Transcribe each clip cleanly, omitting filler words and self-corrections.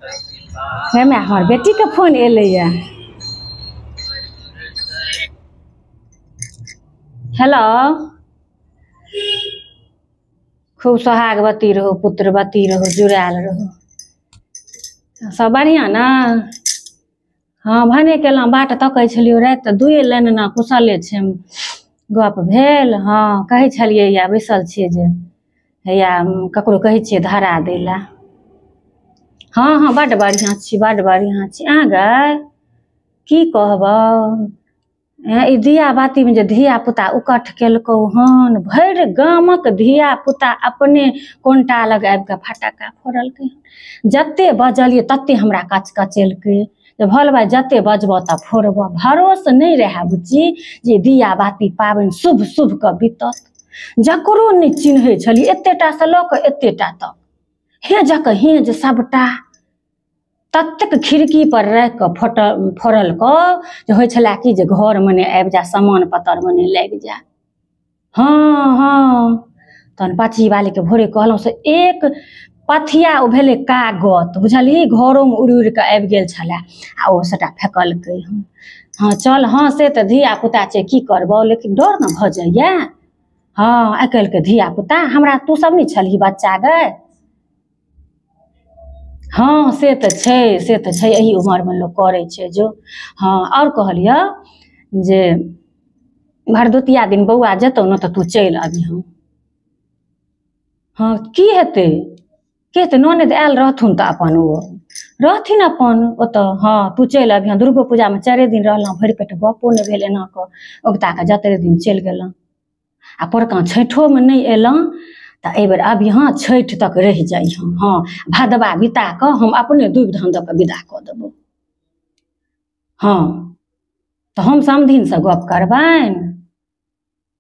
हे मैं हमार बेटी के फोन एले या। हेलो, खूब सोहागवती रहो, पुत्रवती रहो, जुड़ायल रहो, सब बढ़िया ना। हाँ भने केलहुँ, बाट तकै छलियै राति तऽ दुए लाइन ना कुशले छै गप भेल। हाँ कहै छलियै या बैसल छियै जे हैया ककरो कहै छियै धरा दै ला। हाँ हाँ बड्ड बढ़िआँ छी, बड्ड बढ़िआँ छी। अहाँ गै की कहबौ, ई धिया बातीमे जे धिया पुता उकठ केलकौ हन, भरि गामक धिया पुता अपने कोनटा लग आबि कऽ फटक्का फोड़लकै। जते बजलियै तते हमरा कच कचेलकै जे भल भाइ जते बजबऽ तऽ फोड़बऽ। भरोस नहीं रहे बुच्ची जे दिया बाती पाबनि शुभ शुभ कऽ बीतत। जकरो नहीं चिन्है छलियै, एतेटा से लऽ कऽ एतेटा तक हेजक हेज सबटा ततेक खिड़की पर राखि कऽ फोड़ल कऽ जे होइ छलै कि जे घर मने आबि जा, सामान पत्तर मने लागि जा। हाँ हाँ तहन पाछी वाली के भोरे कहलहुँ से एक पथिया ओ भेलै कागत, बुझलियै, घरोमे उड़ि उड़ि कऽ आबि गेल छलै आ ओ सबटा फेकलकै हन। हाँ चल, हाँ से तऽ धिया पुता छै की करबौ, लेकिन डर ने भऽ जाइए। हाँ आइ काल्हिके धिया पुता, हमरा तू सब नहीं छलही बच्चा गए। हाँ से तऽ छै, एही उमरमे लोक करै छै जो। हाँ और कहलियौ जे भरदुतिया दिन बौआ जेतौ ने तऽ तू चलि अबिहँ। हाँ की हेतै, के हेतै, ननद आयल रहथुन तऽ अपन ओ रहथिन अपन ओतऽ। हाँ तू चलि अबिहँ, दुर्गो पूजामे 4 दिन रहलहुँ, भरि पेट गपो नहि भेल एना कऽ, उगता के जतरे दिन चलि गेलहुँ आ पोरका छठिओमे नहीं एलहुँ तऽ एहि बेर अबिहँ, छठि तक रहि जाइहँ। हाँ भदवा बिता कऽ हम अपने दूब धान दऽ कऽ विदा कऽ देबौ। हाँ तऽ हम समधिनसँ गप करबनि।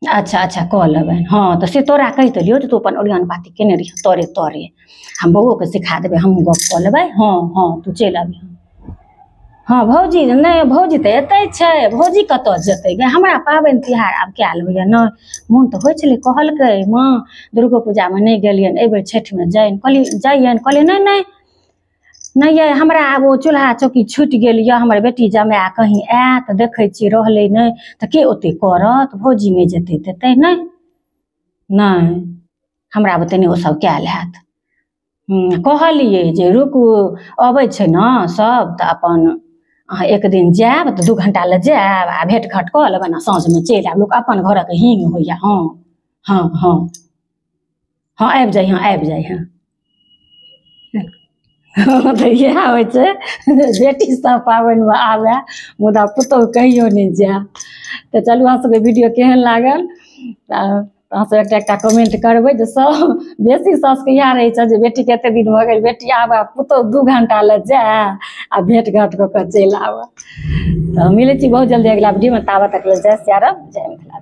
अच्छा अच्छा कऽ लेबनि। हाँ तऽ से तोरा कहि देलियौ जे तू अपन ओरियान पाती केने रहिए तोरे तोरे, हम बौओके सिखा देबै, हमहूँ गप कऽ लेबै। हाँ हाँ तू चलि अबिहँ। हाँ भौजी नहीं, भौजी तऽ एतै छै, भौजी कतऽ जेतै गे, हमरा पाबनि तिहार आब कयल होइए ने। मोन तऽ होइ छलै, कहलकै माँ दुर्गो पूजामे नहीं गेलियनि, एहि बेर छठिमे जइयनि। कहलियै नहीं नहीं नहीं ये, हमरा आब ओ चूल्हा चौकी छूटि गेल यऽ, हमर बेटी जमाय कहीं आयत, देखै छियै रहलै नहीं तऽ के ओते करत, भौजी नहीं जेतै तेतै नहीं नहीं, हमरा बुते नहीं ओ सब कयल हैत। कहलियै जे रुकू अबै छै ने सब तऽ अपन अहाँ एक दिन जायब तऽ 2 घंटा लए जायब आ भेँट घाट कऽ लेबनि आ साँझमे चलि आयब, लोक अपन घरक हींग होइए। हाँ हाँ हाँ हाँ आबि जाइहँ। हाँ तऽ इएह होइ छै, बेटी सब पाबनिमे आबय मुदा पुतहु कहियो नहीं जाय। तऽ चलू अहाँ सबके वीडियो केहन लागल, अहाँ सब एकटा कमेंट करबै जे सब बेसी सासुके इएह रहै छै जे बेटीके एते दिन भऽ गेल, बेटी आबय पुतहु 2 घंटा लए जाय आ भेँट घाट कऽ कऽ चलि आबय। तऽ मिलै छी बहुत जल्दी अगिला वीडियोमे, ताबत तक लेल जय सिया राम, जय मिथिला।